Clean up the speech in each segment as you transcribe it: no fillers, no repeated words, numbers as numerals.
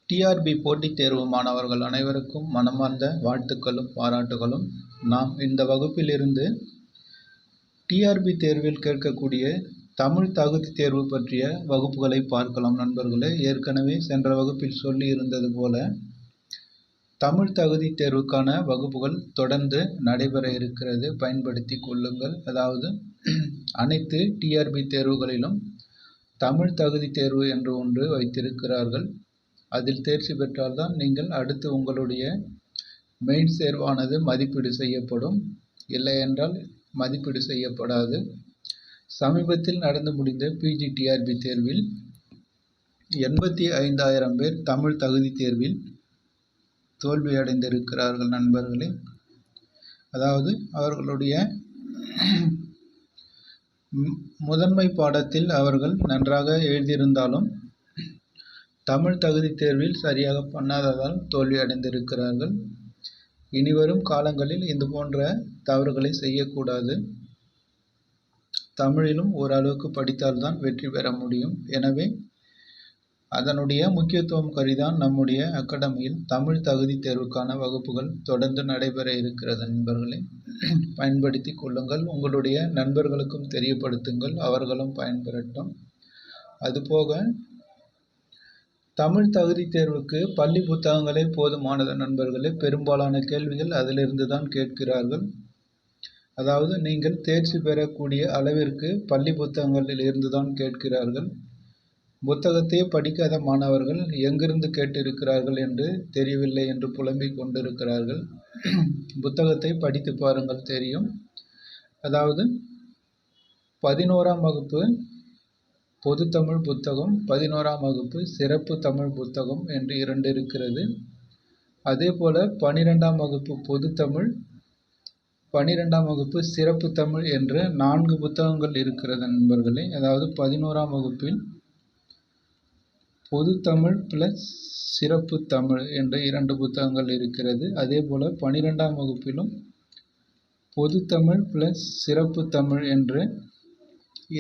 TRP போட்டித் தேர்வு மாணவர்கள் அனைவருக்கும் மனமார்ந்த வாழ்த்துக்களும் பாராட்டுகளும். நாம் இந்த வகுப்பிலிருந்து டிஆர்பி தேர்வில் கேட்கக்கூடிய தமிழ் தகுதி தேர்வு பற்றிய வகுப்புகளை பார்க்கலாம் நண்பர்களே. ஏற்கனவே சென்ற வகுப்பில் சொல்லி இருந்தது போல தமிழ் தகுதி தேர்வுக்கான வகுப்புகள் தொடர்ந்து நடைபெற இருக்கிறது, பயன்படுத்தி கொள்ளுங்கள். அதாவது அனைத்து டிஆர்பி தேர்வுகளிலும் தமிழ் தகுதி தேர்வு என்று ஒன்று வைத்திருக்கிறார்கள். அதில் தேர்ச்சி பெற்றால்தான் நீங்கள் அடுத்து உங்களுடைய மெயின் தேர்வானது மதிப்பீடு செய்யப்படும், இல்லை என்றால் மதிப்பீடு செய்யப்படாது. சமீபத்தில் நடந்து முடிந்த பிஜிடிஆர்பி தேர்வில் 85,000 பேர் தமிழ் தகுதி தேர்வில் தோல்வியடைந்திருக்கிறார்கள் நண்பர்களே. அதாவது அவர்களுடைய முதன்மை பாடத்தில் அவர்கள் நன்றாக எழுதியிருந்தாலும் தமிழ் தகுதி தேர்வில் சரியாக பண்ணாததால் தோல்வி அடைந்திருக்கிறார்கள். இனிவரும் காலங்களில் இது போன்ற தவறுகளை செய்யக்கூடாது. தமிழிலும் ஓரளவுக்கு படித்தால்தான் வெற்றி பெற முடியும். எனவே அதனுடைய முக்கியத்துவம் கருதிதான் நம்முடைய அகாடமியில் தமிழ் தகுதி தேர்வுக்கான வகுப்புகள் தொடர்ந்து நடைபெற இருக்கிறது நண்பர்களே. பயன்படுத்தி கொள்ளுங்கள், உங்களுடைய நண்பர்களுக்கும் தெரியப்படுத்துங்கள், அவர்களும் பயன்பெறட்டும். அதுபோக தமிழ் தகுதி தேர்வுக்கு பள்ளி புத்தகங்களே போதுமானது நண்பர்களே. பெரும்பாலான கேள்விகள் அதிலிருந்து தான் கேட்கிறார்கள். அதாவது நீங்கள் தேர்ச்சி பெறக்கூடிய அளவிற்கு பள்ளி புத்தகங்களில் இருந்து தான் கேட்கிறார்கள். புத்தகத்தையே படிக்காத மாணவர்கள் எங்கிருந்து கேட்டிருக்கிறார்கள் என்று தெரியவில்லை என்று புலம்பிக் கொண்டிருக்கிறார்கள். புத்தகத்தை படித்து பாருங்கள், தெரியும். அதாவது 11ஆம் வகுப்பு பொது தமிழ் புத்தகம், 11ஆம் வகுப்பு சிறப்பு தமிழ் புத்தகம் என்று 2 இருக்கிறது. அதே போல 12ஆம் வகுப்பு பொது தமிழ், 12ஆம் வகுப்பு சிறப்பு தமிழ் என்று 4 புத்தகங்கள் இருக்கிறது நண்பர்களே. அதாவது 11ஆம் வகுப்பில் பொது தமிழ் பிளஸ் சிறப்பு தமிழ் என்ற 2 புத்தகங்கள் இருக்கிறது. அதே போல 12ஆம் வகுப்பிலும் பொது தமிழ் பிளஸ் சிறப்பு தமிழ் என்று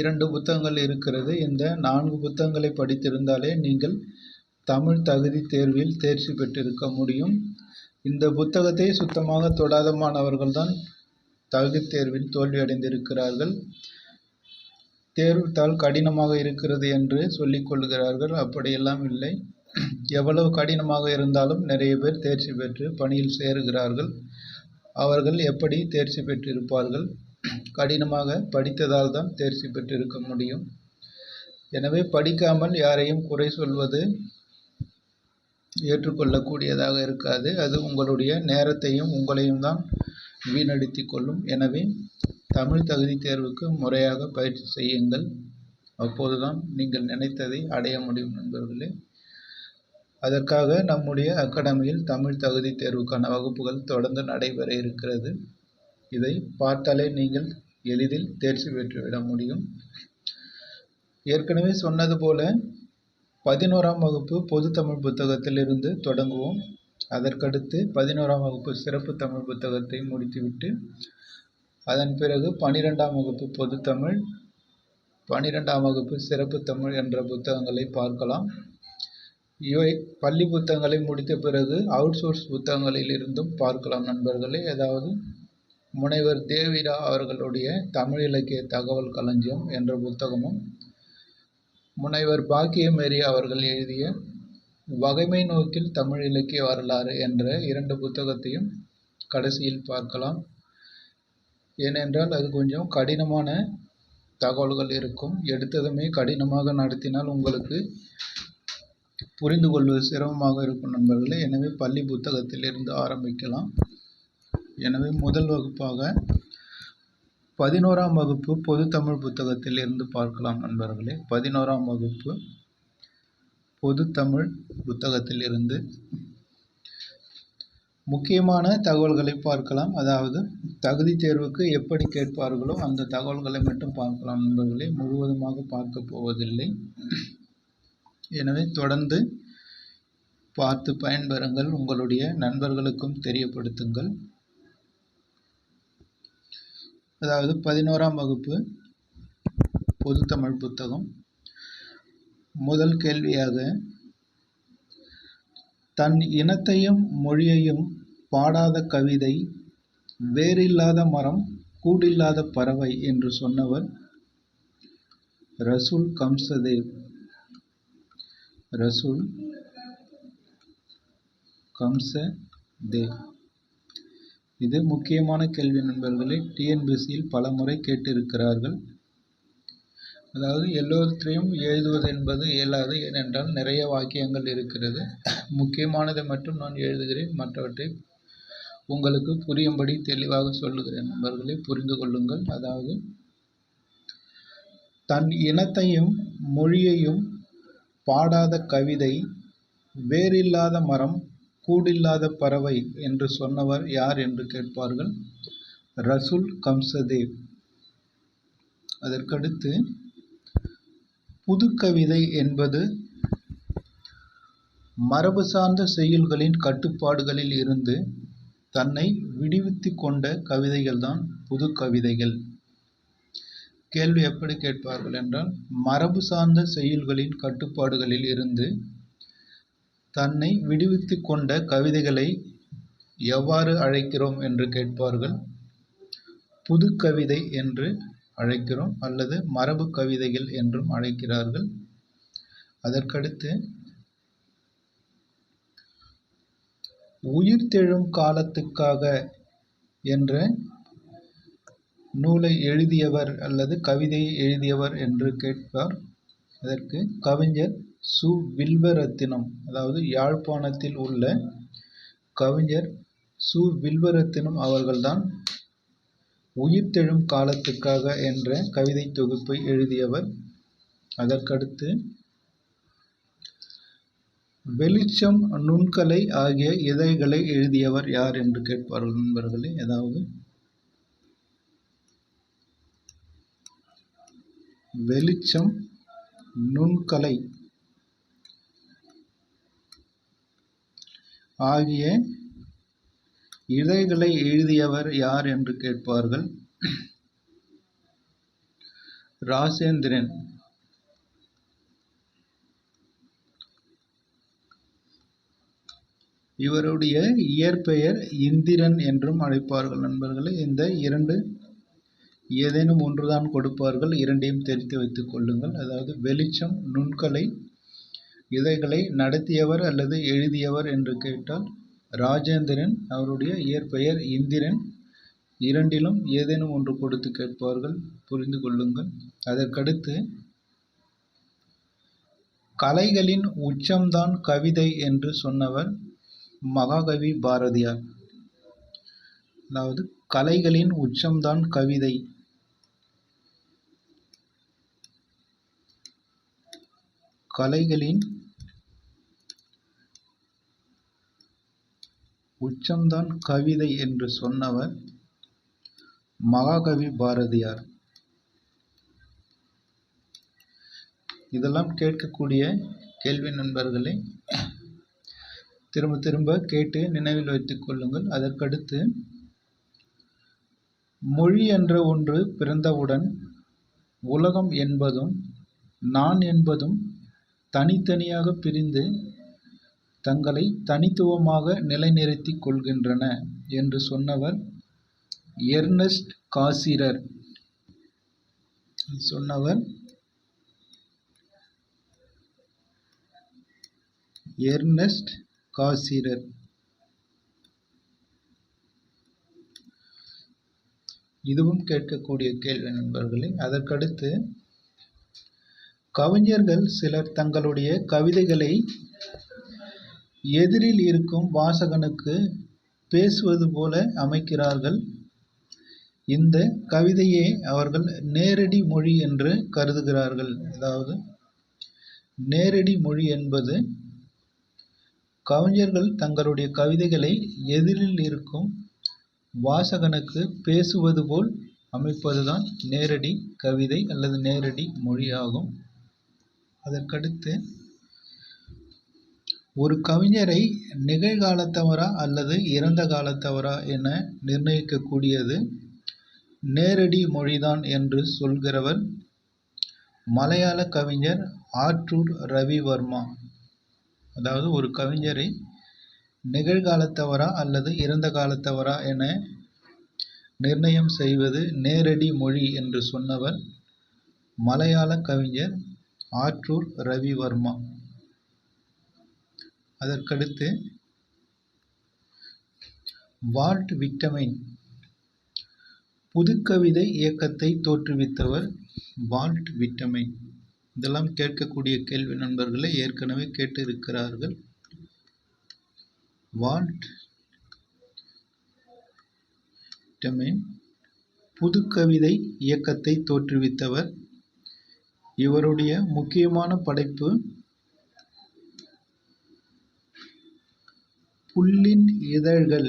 2 புத்தகங்கள் இருக்கிறது. இந்த 4 புத்தகங்களை படித்திருந்தாலே நீங்கள் தமிழ் தகுதி தேர்வில் தேர்ச்சி பெற்றிருக்க முடியும். இந்த புத்தகத்தை சுத்தமாக தொடாத மாணவர்கள் தான் தகுதி தேர்வில் தோல்வியடைந்திருக்கிறார்கள். தேர்வுத்தாள் கடினமாக இருக்கிறது என்று சொல்லிக் கொள்கிறார்கள். அப்படியெல்லாம் இல்லை. எவ்வளவு கடினமாக இருந்தாலும் நிறைய பேர் தேர்ச்சி பெற்று பணியில் சேருகிறார்கள். அவர்கள் எப்படி தேர்ச்சி பெற்றிருப்பார்கள்? கடினமாக படித்ததால் தான் தேர்ச்சி பெற்றிருக்க முடியும். எனவே படிக்காமல் யாரையும் குறை சொல்வது ஏற்றுக்கொள்ளக்கூடியதாக இருக்காது. அது உங்களுடைய நேரத்தையும் உங்களையும் தான் வீணடித்து கொள்ளும். எனவே தமிழ் தகுதி தேர்வுக்கு முறையாக பயிற்சி செய்யுங்கள். அப்போதுதான் நீங்கள் நினைத்ததை அடைய முடியும் நண்பர்களே. அதற்காக நம்முடைய அகாடமியில் தமிழ் தகுதி தேர்வுக்கான வகுப்புகள் தொடர்ந்து நடைபெற இருக்கிறது. இதை பார்த்தாலே நீங்கள் எளிதில் தேர்ச்சி பெற்றுவிட முடியும். ஏற்கனவே சொன்னது போல 11ஆம் வகுப்பு பொது தமிழ் புத்தகத்தில் இருந்து தொடங்குவோம். அதற்கடுத்து 11ஆம் வகுப்பு சிறப்பு தமிழ் புத்தகத்தை முடித்துவிட்டு அதன் பிறகு 12ஆம் வகுப்பு பொது தமிழ், 12ஆம் வகுப்பு சிறப்பு தமிழ் என்ற புத்தகங்களை பார்க்கலாம். இவை பள்ளி புத்தகங்களை முடித்த பிறகு அவுட் சோர்ஸ் புத்தகங்களில் இருந்தும் பார்க்கலாம் நண்பர்களே. அதாவது முனைவர் தேவிரா அவர்களுடைய தமிழ் இலக்கிய தகவல் களஞ்சியம் என்ற புத்தகமும், முனைவர் பாக்கியமேரி அவர்கள் எழுதிய வகைமை நோக்கில் தமிழ் இலக்கிய வரலாறு என்ற 2 புத்தகத்தையும் கடைசியில் பார்க்கலாம். ஏனென்றால் அது கொஞ்சம் கடினமான தகவல்கள் இருக்கும். எடுத்ததுமே கடினமாக நடத்தினால் உங்களுக்கு புரிந்து கொள்வது சிரமமாக இருக்கும் நண்பர்களே. எனவே பள்ளி புத்தகத்தில் இருந்து ஆரம்பிக்கலாம். எனவே முதல் வகுப்பாக 11ஆம் வகுப்பு பொது தமிழ் புத்தகத்தில் இருந்து பார்க்கலாம் நண்பர்களே. 11ஆம் வகுப்பு பொது தமிழ் புத்தகத்தில் இருந்து முக்கியமான தகவல்களை பார்க்கலாம். அதாவது தகுதி தேர்வுக்கு எப்படி கேட்பார்களோ அந்த தகவல்களை மட்டும் பார்க்கலாம் நண்பர்களே. முழுவதுமாக பார்க்க போவதில்லை. எனவே தொடர்ந்து பார்த்து பயன்பெறுங்கள், உங்களுடைய நண்பர்களுக்கும் தெரியப்படுத்துங்கள். அதாவது 11ஆம் வகுப்பு பொது தமிழ் புத்தகம் முதல் கேள்வியாக தன் இனத்தையும் மொழியையும் பாடாத கவிதை, வேரில்லாத மரம், கூடில்லாத பறவை என்று சொன்னவர் ரசூல் கம்சதேவ். ரசூல் கம்சதேவ். இது முக்கியமான கேள்வி நண்பர்களே. டிஎன்பிஎஸ்சியில் பல முறை கேட்டிருக்கிறார்கள். அதாவது எல்லோருத்தையும் எழுதுவது என்பது இயலாது. ஏனென்றால் நிறைய வாக்கியங்கள் இருக்கிறது. முக்கியமானதை மட்டும் நான் எழுதுகிறேன். மற்றவற்றை உங்களுக்கு புரியும்படி தெளிவாக சொல்லுகிறேன் நண்பர்களே, புரிந்து கொள்ளுங்கள். அதாவது தன் இனத்தையும் மொழியையும் பாடாத கவிதை, வேரில்லாத மரம், கூடில்லாத பறவை என்று சொன்னவர் யார் என்று கேட்பார்கள். ரசூல் கம்சதேவ். அதற்கடுத்து புதுக்கவிதை என்பது மரபு சார்ந்த செய்யுள்களின் கட்டுப்பாடுகளில் இருந்து தன்னை விடுவித்து கொண்ட கவிதைகள்தான் புது கவிதைகள். கேள்வி எப்படி கேட்பார்கள் என்றால், மரபு சார்ந்த செய்யுள்களின் கட்டுப்பாடுகளில் இருந்து தன்னை விடுவித்து கொண்ட கவிதைகளை எவ்வாறு அழைக்கிறோம் என்று கேட்பார்கள். புது கவிதை என்று அழைக்கிறோம், அல்லது மரபு கவிதைகள் என்றும் அழைக்கிறார்கள். அதற்கடுத்து உயிர்த்தெழும் காலத்துக்காக என்ற நூலை எழுதியவர் அல்லது கவிதையை எழுதியவர் என்று கேட்பார். அதற்கு கவிஞர் சு. வில்வரத்தினம். அதாவது யாழ்ப்பாணத்தில் உள்ள கவிஞர் சு. வில்வரத்தினம் அவர்கள்தான் உயிர்த்தெழும் காலத்துக்காக என்ற கவிதை தொகுப்பை எழுதியவர். அதற்கடுத்து வெளிச்சம், நுண்கலை ஆகிய இதழ்களை எழுதியவர் யார் என்று கேட்பார்கள் நண்பர்களே. அதாவது வெளிச்சம், நுண்கலை ஆகிய இதழ்களை எழுதியவர் யார் என்று கேட்பார்கள். ராஜேந்திரன். இவருடைய இயற்பெயர் இந்திரன் என்றும் அழைப்பார்கள் நண்பர்களே. இந்த இரண்டு ஏதேனும் ஒன்றுதான் கொடுப்பார்கள். இரண்டையும் தெரிந்து வைத்துக் கொள்ளுங்கள். அதாவது வெளிச்சம், நுண்கலை இதைகளை நடத்தியவர் அல்லது எழுதியவர் என்று கேட்டால் ராஜேந்திரன். அவருடைய இயற்பெயர் இந்திரன். இரண்டிலும் ஏதேனும் ஒன்று கொடுத்து கேட்பார்கள், புரிந்து கொள்ளுங்கள். அதற்கடுத்து கலைகளின் உச்சம்தான் கவிதை என்று சொன்னவர் மகாகவி பாரதியார். அதாவது கலைகளின் உச்சம்தான் கவிதை, கலைகளின் உச்சம்தான் கவிதை என்று சொன்னவர் மகாகவி பாரதியார். இதெல்லாம் கேட்கக்கூடிய கேள்வி நண்பர்களே. திரும்ப திரும்ப கேட்டு நினைவில் வைத்துக் கொள்ளுங்கள். அதற்கடுத்து மொழி என்ற ஒன்று பிறந்தவுடன் உலகம் என்பதும் நான் என்பதும் தனித்தனியாக பிரிந்து தங்களை தனித்துவமாக நிலைநிறுத்திக் கொள்கின்றன என்று சொன்னவர் எர்னஸ்ட் காசிரர். எர்னஸ்ட் காசிரர். இதுவும் கேட்கக்கூடிய கேள்வி நண்பர்களே. அதற்கடுத்து கவிஞர்கள் சிலர் தங்களுடைய கவிதைகளை எதிரில் இருக்கும் வாசகனுக்கு பேசுவது போல அமைக்கிறார்கள். இந்த கவிதையை அவர்கள் நேரடி மொழி என்று கருதுகிறார்கள். அதாவது நேரடி மொழி என்பது கவிஞர்கள் தங்களுடைய கவிதைகளை எதிரில் இருக்கும் வாசகனுக்கு பேசுவது போல் அமைப்பதுதான் நேரடி கவிதை அல்லது நேரடி மொழியாகும். அதற்கடுத்து ஒரு கவிஞரை நிகழ்காலத்தவரா அல்லது இறந்த காலத்தவரா என நிர்ணயிக்கக்கூடியது நேரடி மொழிதான் என்று சொல்கிறவர் மலையாள கவிஞர் ஆற்றூர் ரவிவர்மா. அதாவது ஒரு கவிஞரை நிகழ்காலத்தவரா அல்லது இறந்த காலத்தவரா என நிர்ணயம் செய்வது நேரடி மொழி என்று சொன்னவர் மலையாள கவிஞர் ஆற்றூர் ரவிவர்மா. அதற்கடுத்து வால்ட் விட்மேன் புதுக்கவிதை இயக்கத்தை தோற்றுவித்தவர் வால்ட் விட்மேன். இதெல்லாம் கேட்கக்கூடிய கேள்வி நண்பர்களை ஏற்கனவே கேட்டு இருக்கிறார்கள். வால்ட் விட்மேன் புதுக்கவிதை இயக்கத்தை தோற்றுவித்தவர். இவருடைய முக்கியமான படைப்பு புல்லின் இதழ்கள்.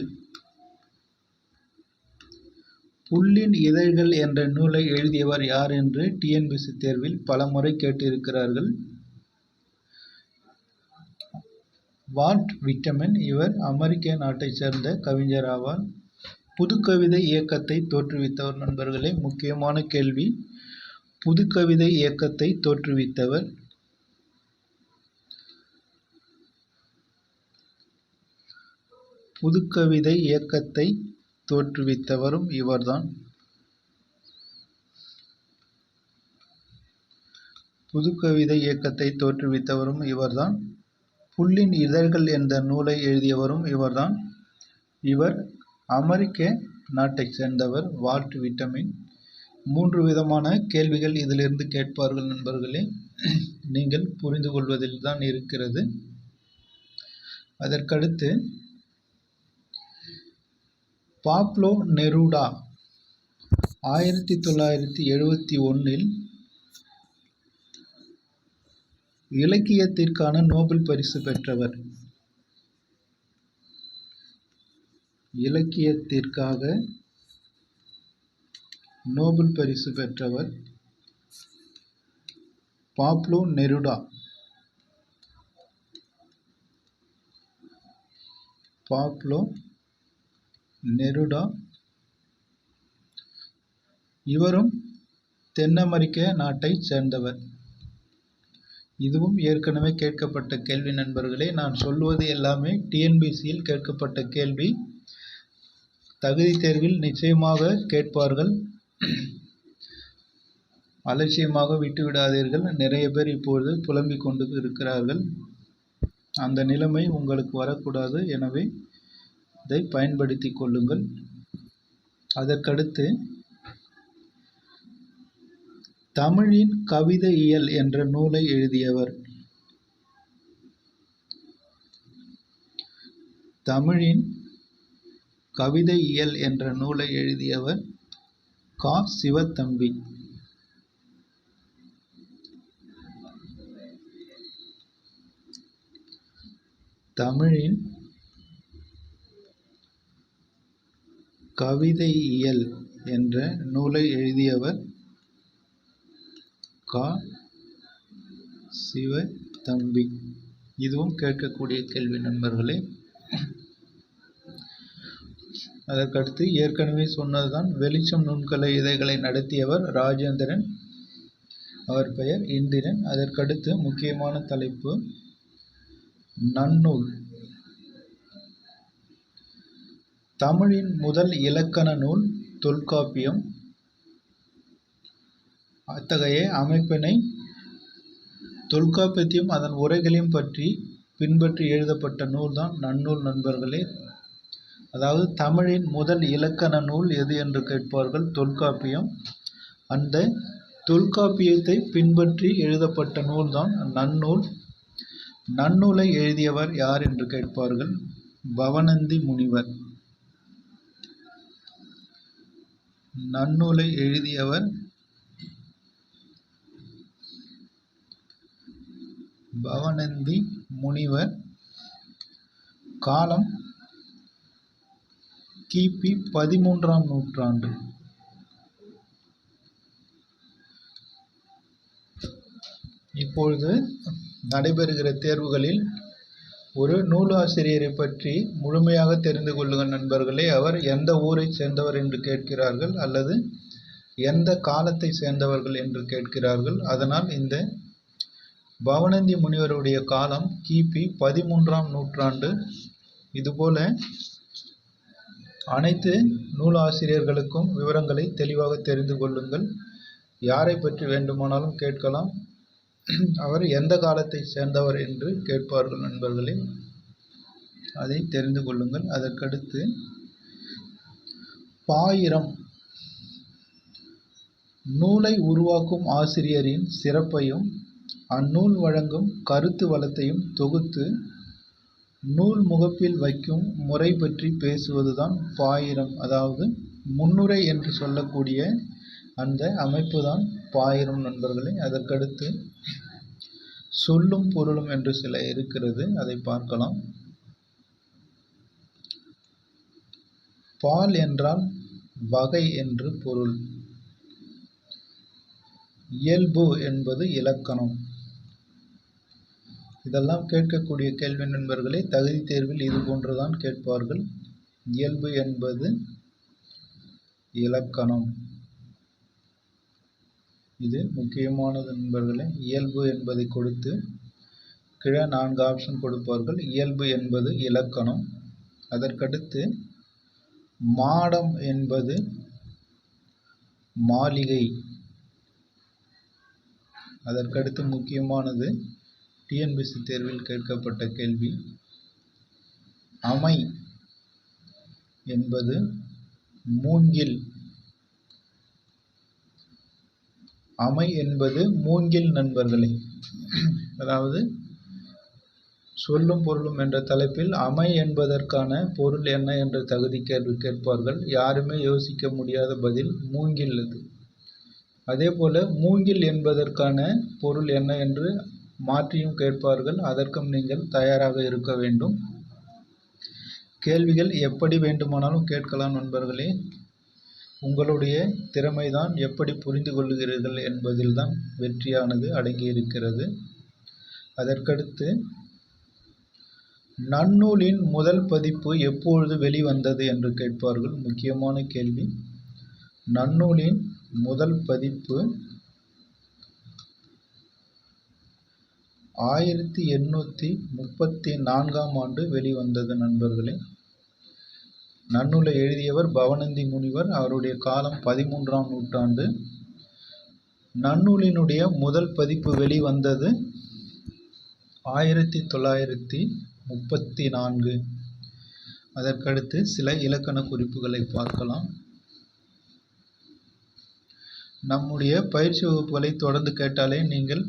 புல்லின் இதழ்கள் என்ற நூலை எழுதியவர் யார் என்று டிஎன்பிஎஸ்சி தேர்வில் பலமுறை கேட்டிருக்கிறார்கள். வால்ட் விட்மேன் இவர் அமெரிக்க நாட்டைச் சேர்ந்த கவிஞர் ஆவார். புதுக்கவிதை இயக்கத்தை தோற்றுவித்தவர் நண்பர்களே முக்கியமான கேள்வி. புதுக்கவிதை இயக்கத்தை தோற்றுவித்தவர் புதுக்கவிதை இயக்கத்தை தோற்றுவித்தவரும் இவர்தான். புதுக்கவிதை இயக்கத்தை தோற்றுவித்தவரும் இவர்தான். புல்லின் இதழ்கள் என்ற நூலை எழுதியவரும் இவர்தான். இவர் அமெரிக்க நாட்டைச் சேர்ந்தவர் வால்ட் விட்மேன். 3 விதமான கேள்விகள் இதிலிருந்து கேட்பார்கள் நண்பர்களே. நீங்கள் புரிந்து கொள்வதில் தான் இருக்கிறது. அதற்கடுத்து பாப்லோ நெரூடா 1971 இலக்கியத்திற்கான நோபல் பரிசு பெற்றவர். இலக்கியத்திற்காக நோபல் பரிசு பெற்றவர் பாப்லோ நெரூடா. பாப்லோ நெரூடா இவரும் தென் அமெரிக்க நாட்டைச் சேர்ந்தவர். இதுவும் ஏற்கனவே கேட்கப்பட்ட கேள்வி நண்பர்களே. நான் சொல்வது எல்லாமே டிஎன்பிஎஸ்சியில் கேட்கப்பட்ட கேள்வி. தகுதி தேர்வில் நிச்சயமாக கேட்பார்கள். அலட்சியமாக விட்டுவிடாதீர்கள். நிறைய பேர் இப்பொழுது புலம்பிக் கொண்டு இருக்கிறார்கள். அந்த நிலைமை உங்களுக்கு வரக்கூடாது. எனவே இதை பயன்படுத்தி கொள்ளுங்கள். அதற்கடுத்து தமிழின் கவிதையியல் என்ற நூலை எழுதியவர். தமிழின் கவிதையியல் என்ற நூலை எழுதியவர் கா. சிவத்தம்பி. தமிழின் கவிதையியல் என்ற நூலை எழுதியவர் கா. சிவத்தம்பி. இதுவும் கேட்கக்கூடிய கேள்வி நண்பர்களே. அதற்கடுத்து ஏற்கனவே சொன்னதுதான் வெளிச்சம் நுண்கலை இதழ்களை நடத்தியவர் ராஜேந்திரன். அவர் பெயர் இந்திரன். அதற்கடுத்து முக்கியமான தலைப்பு நன்னூல். தமிழின் முதல் இலக்கண நூல் தொல்காப்பியம். அத்தகைய அமைப்பினை தொல்காப்பியத்தையும் அதன் உரைகளையும் பற்றி பின்பற்றி எழுதப்பட்ட நூல்தான் நன்னூல் நண்பர்களே. அதாவது தமிழின் முதல் இலக்கண நூல் எது என்று கேட்பார்கள், தொல்காப்பியம். அந்த தொல்காப்பியத்தை பின்பற்றி எழுதப்பட்ட நூல்தான் நன்னூல். நன்னூலை எழுதியவர் யார் என்று கேட்பார்கள், பவணந்தி முனிவர். நன்னூலை எழுதியவர் பவணந்தி முனிவர். காலம் கிபி 13ஆம் நூற்றாண்டு. இப்பொழுது நடைபெறுகிற தேர்வுகளில் ஒரு நூலாசிரியரை பற்றி முழுமையாக தெரிந்து கொள்ளுங்கள் நண்பர்களே. அவர் எந்த ஊரை சேர்ந்தவர் என்று கேட்கிறார்கள், அல்லது எந்த காலத்தை சேர்ந்தவர்கள் என்று கேட்கிறார்கள். அதனால் இந்த பவணந்தி முனிவருடைய காலம் கிபி 13ஆம் நூற்றாண்டு. இதுபோல அனைத்து நூலாசிரியர்களுக்கும் விவரங்களை தெளிவாக தெரிந்து கொள்ளுங்கள். யாரை பற்றி வேண்டுமானாலும் கேட்கலாம். அவர் எந்த காலத்தை சேர்ந்தவர் என்று கேட்பார்கள் நண்பர்களே, அதை தெரிந்து கொள்ளுங்கள். அதற்கடுத்து பாயிரம் நூலை உருவாக்கும் ஆசிரியரின் சிறப்பையும் அந்நூல் வழங்கும் கருத்து வளத்தையும் தொகுத்து நூல் முகப்பில் வைக்கும் முறை பற்றி பேசுவதுதான் பாயிரம். அதாவது முன்னுரை என்று சொல்லக்கூடிய அந்த அமைப்பு தான் பாயிரம் நண்பர்களே. அதற்கடுத்து சொல்லும் பொருளும் என்று சில இருக்கிறது, அதை பார்க்கலாம். பால் என்றால் வகை என்று பொருள். இயல்பு என்பது இலக்கணம். இதெல்லாம் கேட்கக்கூடிய கேள்வி நண்பர்களே. தகுதி தேர்வில் இது போன்றுதான் கேட்பார்கள். இயல்பு என்பது இலக்கணம், இது முக்கியமானது நண்பர்களே. இயல்பு என்பதை கொடுத்து கீழே 4 ஆப்ஷன் கொடுப்பார்கள். இயல்பு என்பது இலக்கணம். அதற்கடுத்து மாடம் என்பது மாளிகை. அதற்கடுத்து முக்கியமானது டிஎன்பிஎஸ்சி தேர்வில் கேட்கப்பட்ட கேள்வி, அமை என்பது மூங்கில். அமை என்பது மூங்கில் நண்பர்களே. அதாவது சொல்லும் பொருளும் என்ற தலைப்பில் அமை என்பதற்கான பொருள் என்ன என்ற தகுதி கேள்வி கேட்பார்கள். யாருமே யோசிக்க முடியாத பதில் மூங்கில். அது அதே போல மூங்கில் என்பதற்கான பொருள் என்ன என்று மாற்றியும் கேட்பார்கள். அதற்கும் நீங்கள் தயாராக இருக்க வேண்டும். கேள்விகள் எப்படி வேண்டுமானாலும் கேட்கலாம் நண்பர்களே. உங்களுடைய திறமைதான் எப்படி புரிந்து கொள்ளுகிறீர்கள் என்பதில்தான் வெற்றியானது அடங்கியிருக்கிறது. அதற்கடுத்து நன்னூலின் முதல் பதிப்பு எப்பொழுது வெளிவந்தது என்று கேட்பார்கள். முக்கியமான கேள்வி. நன்னூலின் முதல் பதிப்பு 1834ஆம் ஆண்டு வெளிவந்தது நண்பர்களே. நன்னூலை எழுதியவர் பவணந்தி முனிவர். அவருடைய காலம் 13ஆம் நூற்றாண்டு. நன்னூலினுடைய முதல் பதிப்பு வெளிவந்தது 1934. அதற்கடுத்து சில இலக்கண குறிப்புகளை பார்க்கலாம். நம்முடைய பயிற்சி வகுப்புகளை தொடர்ந்து கேட்டாலே நீங்கள்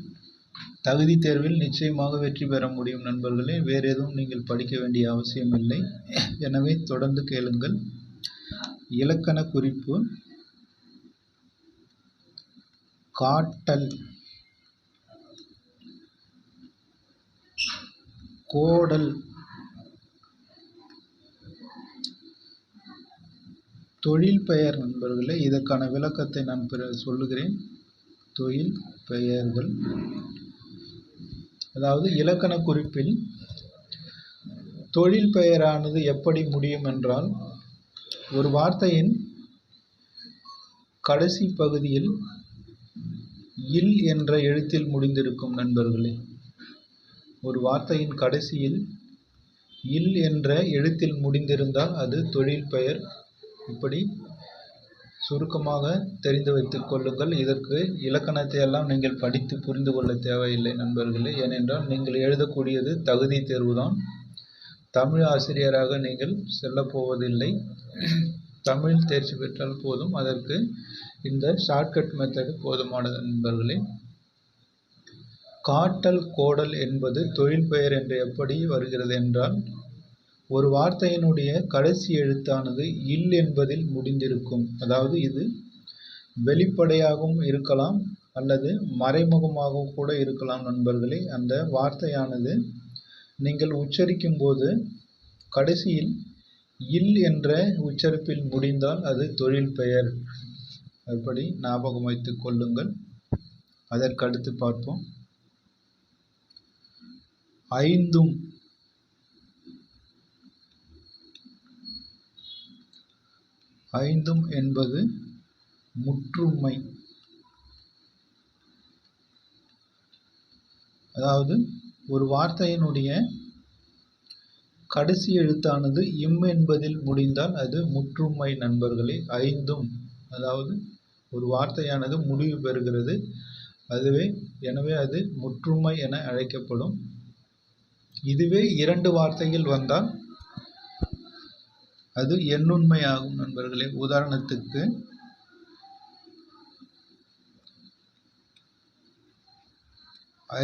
தகுதி தேர்வில் நிச்சயமாக வெற்றி பெற முடியும் நண்பர்களே. வேறு எதுவும் நீங்கள் படிக்க வேண்டிய அவசியம் இல்லை. எனவே தொடர்ந்து கேளுங்கள். இலக்கண குறிப்பு: காட்டல், கோடல், தொழில் பெயர் நண்பர்களே. இதற்கான விளக்கத்தை நான் சொல்லுகிறேன். தொழில் பெயர்கள், அதாவது இலக்கண குறிப்பில் தொழில் பெயரானது எப்படி முடியும் என்றால், ஒரு வார்த்தையின் கடைசி பகுதியில் இல் என்ற எழுத்தில் முடிந்திருக்கும் நண்பர்களே. ஒரு வார்த்தையின் கடைசியில் இல் என்ற எழுத்தில் முடிந்திருந்தால் அது தொழில் பெயர். இப்படி சுருக்கமாக தெரிந்து வைத்துக் கொள்ளுங்கள். இதற்கு இலக்கணத்தை எல்லாம் நீங்கள் படித்து புரிந்து கொள்ள தேவையில்லை நண்பர்களே. ஏனென்றால் நீங்கள் எழுதக்கூடியது தகுதி தேர்வுதான். தமிழ் ஆசிரியராக நீங்கள் செல்லப்போவதில்லை. தமிழ் தேர்ச்சி பெற்றால் போதும். அதற்கு இந்த ஷார்ட்கட் மெத்தடு போதுமானது நண்பர்களே. காட்டல், கோடல் என்பது தொழில் பெயர் என்று எப்படி வருகிறது என்றால், ஒரு வார்த்தையினுடைய கடைசி எழுத்தானது இல் என்பதில் முடிந்திருக்கும். அதாவது இது வெளிப்படையாகவும் இருக்கலாம் அல்லது மறைமுகமாகவும் கூட இருக்கலாம் நண்பர்களே. அந்த வார்த்தையானது நீங்கள் உச்சரிக்கும் போது கடைசியில் இல் என்ற உச்சரிப்பில் முடிந்தால் அது தொழில் பெயர். அப்படி ஞாபகம் வைத்துக் கொள்ளுங்கள். அதற்கடுத்து பார்ப்போம். ஐந்தும், ஐந்தும் என்பது முற்றுமை. அதாவது ஒரு வார்த்தையினுடைய கடைசி எழுத்தானது இம் என்பதில் முடிந்தால் அது முற்றுமை நண்பர்களே. ஐந்தும், அதாவது ஒரு வார்த்தையானது முடிவு பெறுகிறது, எனவே அது முற்றுமை என அழைக்கப்படும். இதுவே 2 வார்த்தைகள் வந்தால் அது எண்ணுண்மை ஆகும் நண்பர்களே. உதாரணத்துக்கு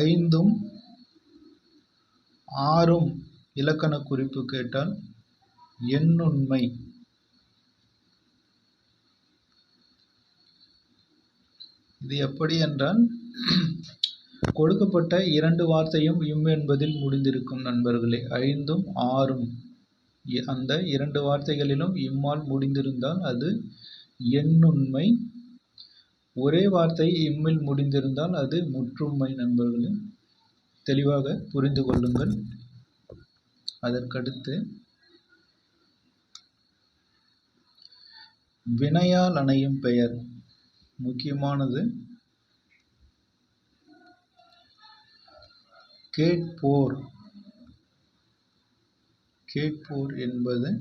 ஐந்தும் ஆறும் இலக்கண குறிப்பு கேட்டால் எண்ணுண்மை. இது எப்படி என்றால், கொடுக்கப்பட்ட 2 வார்த்தையும் இம் என்பதில் முடிந்திருக்கும் நண்பர்களே. ஐந்தும் ஆறும், அந்த 2 வார்த்தைகளிலும் இம்மால் முடிந்திருந்தால் அது எண்ணுண்மை. ஒரே வார்த்தை இம்மில் முடிந்திருந்தால் அது முற்றுமை நண்பர்களே. தெளிவாக புரிந்து கொள்ளுங்கள். அதற்கடுத்து வினையால் அணையும் பெயர் முக்கியமானது. கேட்போர். கேட்போர் என்பது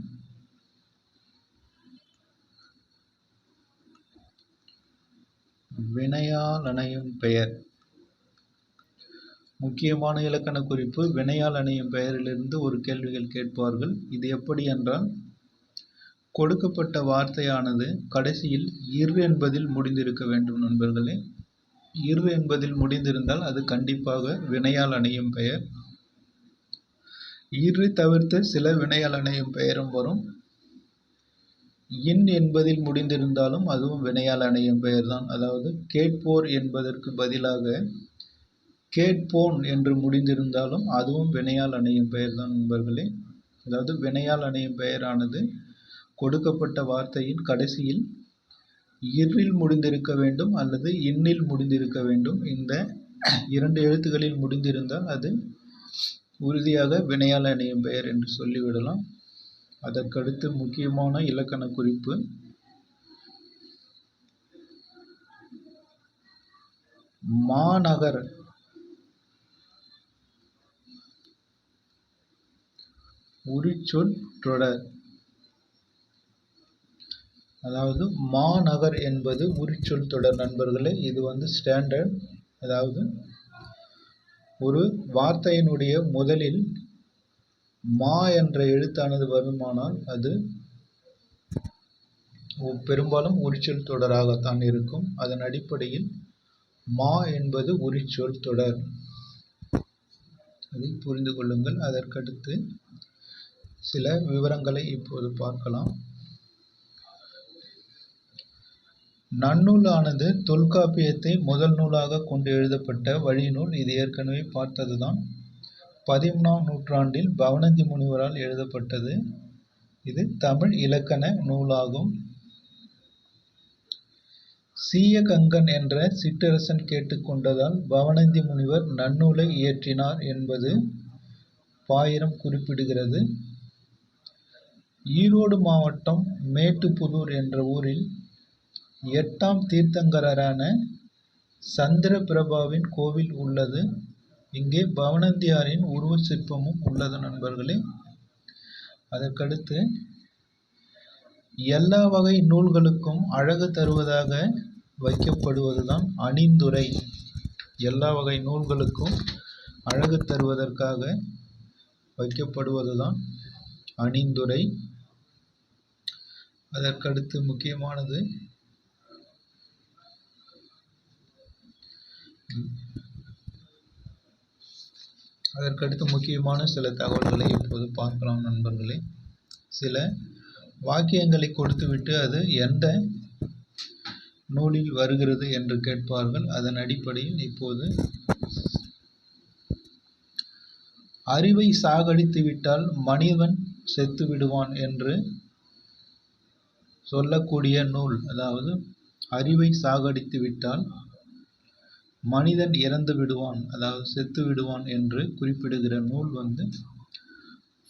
வினையால் அணையும் பெயர். முக்கியமான இலக்கண குறிப்பு. வினையால் அணையும் பெயரிலிருந்து ஒரு கேள்விகள் கேட்பார்கள். இது எப்படி என்றால், கொடுக்கப்பட்ட வார்த்தையானது கடைசியில் இர் என்பதில் முடிந்திருக்க வேண்டும் நண்பர்களே. இர் என்பதில் முடிந்திருந்தால் அது கண்டிப்பாக வினையால் அணையும் பெயர். இரு தவிர்த்து சில வினையால் அணையும் பெயரும் வரும். இன் என்பதில் முடிந்திருந்தாலும் அதுவும் வினையால் அணையும் பெயர்தான். அதாவது கேட்போர் என்பதற்கு பதிலாக கேட்போன் என்று முடிந்திருந்தாலும் அதுவும் வினையால் அணையும் பெயர்தான் நண்பர்களே. அதாவது வினையால் அணையும் பெயரானது கொடுக்கப்பட்ட வார்த்தையின் கடைசியில் இர்ரில் முடிந்திருக்க வேண்டும் அல்லது இன்னில் முடிந்திருக்க வேண்டும். இந்த 2 எழுத்துக்களில் முடிந்திருந்தால் அது உறுதியாக வினையால் அணையும் பெயர் என்று சொல்லிவிடலாம். அதற்கடுத்து முக்கியமான இலக்கண குறிப்பு. மாநகர். உரிச்சொல் தொடர். அதாவது மாநகர் என்பது உரிச்சொல் தொடர் நண்பர்களே. இது ஸ்டாண்டர்ட். அதாவது ஒரு வார்த்தையினுடைய முதலில் மா என்ற எழுத்தானது வருமானால் அது பெரும்பாலும் உரிச்சொல் தொடராகத்தான் இருக்கும். அதன் அடிப்படையில் மா என்பது உரிச்சொல் தொடர். அதை புரிந்து கொள்ளுங்கள். அதற்கடுத்து சில விவரங்களை இப்போது பார்க்கலாம். நன்னூலானது தொல்காப்பியத்தை முதல் நூலாக கொண்டு எழுதப்பட்ட வழிநூல். இது ஏற்கனவே பார்த்ததுதான். 13ஆம் நூற்றாண்டில் பவணந்தி முனிவரால் எழுதப்பட்டது. இது தமிழ் இலக்கண நூலாகும். சீயகங்கன் என்ற சிற்றரசன் கேட்டுக்கொண்டதால் பவணந்தி முனிவர் நன்னூலை இயற்றினார் என்பது பாயிரம் குறிப்பிடுகிறது. ஈரோடு மாவட்டம் மேட்டுப்புதூர் என்ற ஊரில் 8ஆம் தீர்த்தங்கரரான சந்திர பிரபாவின் கோவில் உள்ளது. இங்கே பவணந்தியாரின் உருவ சிற்பமும் உள்ளது நண்பர்களே. அதற்கடுத்து எல்லா வகை நூல்களுக்கும் அழகு தருவதாக வைக்கப்படுவதுதான் அணிந்துரை. எல்லா வகை நூல்களுக்கும் அழகு தருவதற்காக வைக்கப்படுவதுதான் அணிந்துரை. அதற்கடுத்து முக்கியமானது முக்கியமான சில தகவல்களை இப்போது பார்க்கலாம் நண்பர்களே. சில வாக்கியங்களை கொடுத்துவிட்டு அது எந்த நூலில் வருகிறது என்று கேட்பார்கள். அதன் அடிப்படையில் இப்போது அறிவை சாகடித்து விட்டால் மனிதன் செத்து விடுவான் என்று சொல்லக்கூடிய நூல், அதாவது அறிவை சாகடித்து விட்டால் மனிதன் இறந்து விடுவான், அதாவது செத்து விடுவான் என்று குறிப்பிடுகிற நூல்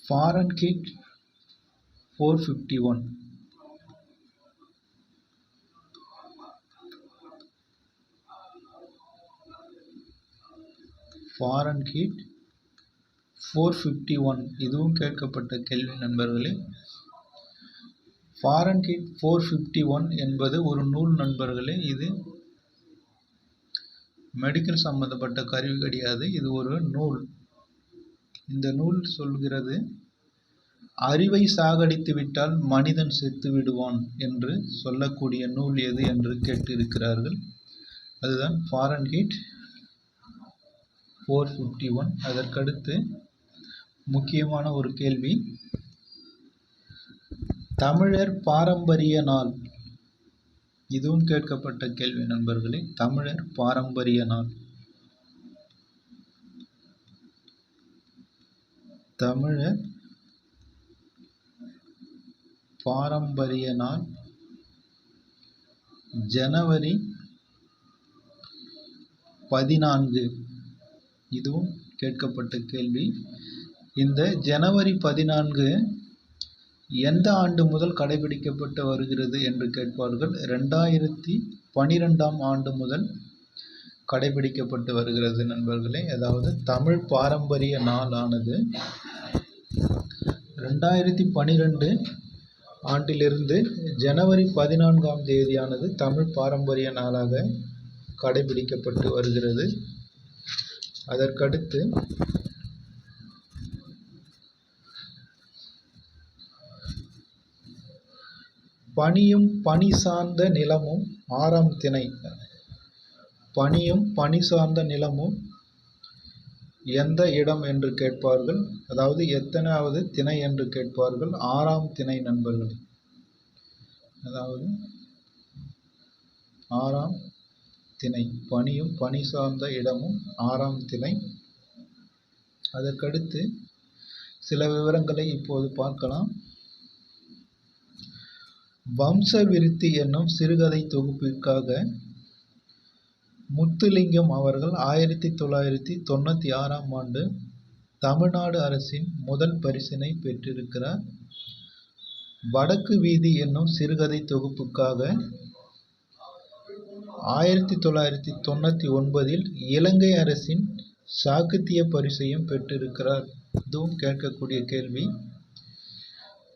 ஃபாரன்ஹீட் 451. ஃபாரன்ஹீட் 451 இதுவும் கேட்கப்பட்ட கேள்வி நண்பர்களே. ஃபாரன்ஹீட் 451 என்பது ஒரு நூல் நண்பர்களே. இது மெடிக்கல் சம்பந்தப்பட்ட கருவி கிடையாது, இது ஒரு நூல். இந்த நூல் சொல்கிறது, அறிவை சாகடித்து விட்டால் மனிதன் செத்து விடுவான் என்று சொல்லக்கூடிய நூல் எது என்று கேட்டிருக்கிறார்கள். அதுதான் ஃபாரன்ஹீட் 451. அதற்கடுத்து முக்கியமான ஒரு கேள்வி, தமிழர் பாரம்பரிய நாள். இதுவும் கேட்கப்பட்ட கேள்வி நண்பர்களே. தமிழர் பாரம்பரிய நாள். தமிழர் பாரம்பரிய நாள் ஜனவரி 14. இதுவும் கேட்கப்பட்ட கேள்வி. இந்த ஜனவரி 14 எந்த ஆண்டு முதல் கடைபிடிக்கப்பட்டு வருகிறது என்று கேட்பார்கள். 2012ஆம் ஆண்டு முதல் கடைபிடிக்கப்பட்டு வருகிறது நண்பர்களே. அதாவது தமிழ் பாரம்பரிய நாளானது 2012 ஆண்டிலிருந்து ஜனவரி 14ஆம் தேதியானது தமிழ் பாரம்பரிய நாளாக கடைபிடிக்கப்பட்டு வருகிறது. அதற்கடுத்து பனியும் பனி சார்ந்த நிலமும் 6ஆம் திணை. பனியும் பனி சார்ந்த நிலமும் எந்த இடம் என்று கேட்பார்கள். அதாவது எத்தனாவது திணை என்று கேட்பார்கள். 6ஆம் திணை நண்பர்கள். அதாவது 6ஆம் திணை. பனியும் பனி சார்ந்த இடமும் 6ஆம் திணை. அதற்கடுத்து சில விவரங்களை இப்போது பார்க்கலாம். வம்ச விருத்தி என்னும் சிறுகதை தொகுப்பிற்காக முத்துலிங்கம் அவர்கள் 1996ஆம் ஆண்டு தமிழ்நாடு அரசின் முதல் பரிசினை பெற்றிருக்கிறார். வடக்கு வீதி என்னும் சிறுகதை தொகுப்புக்காக 1999இல் இலங்கை அரசின் சாகித்ய பரிசையும் பெற்றிருக்கிறார். இதுவும் கேட்கக்கூடிய கேள்வி.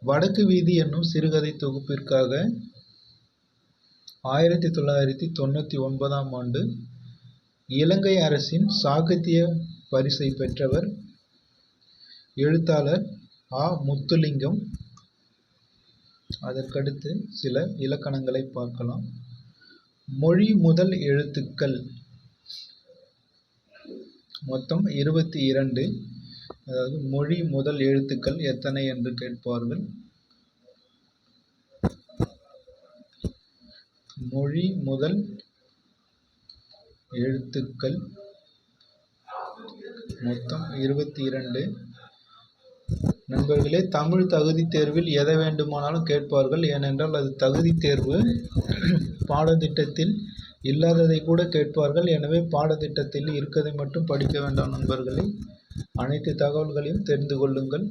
வடக்கு வீதி என்னும் சிறுகதை தொகுப்பிற்காக 1999ஆம் ஆண்டு இலங்கை அரசின் சாகித்ய பரிசை பெற்றவர் எழுத்தாளர் முத்துலிங்கம். அதற்கடுத்து சில இலக்கணங்களை பார்க்கலாம். மொழி முதல் எழுத்துக்கள் மொத்தம் 22. அதாவது மொழி முதல் எழுத்துக்கள் எத்தனை என்று கேட்பார்கள். மொழி முதல் எழுத்துக்கள் மொத்தம் 22. நண்பர்களே, தமிழ் தகுதி தேர்வில் எதை வேண்டுமானாலும் கேட்பார்கள். ஏனென்றால் அது தகுதி தேர்வு. பாடத்திட்டத்தில் இல்லாததை கூட கேட்பார்கள். எனவே பாடத்திட்டத்தில் இருக்கதை மட்டும் படிக்க வேண்டாம் நண்பர்களே. அனைத்து தகவல்களையும் தெரிந்து கொள்ளுங்கள்.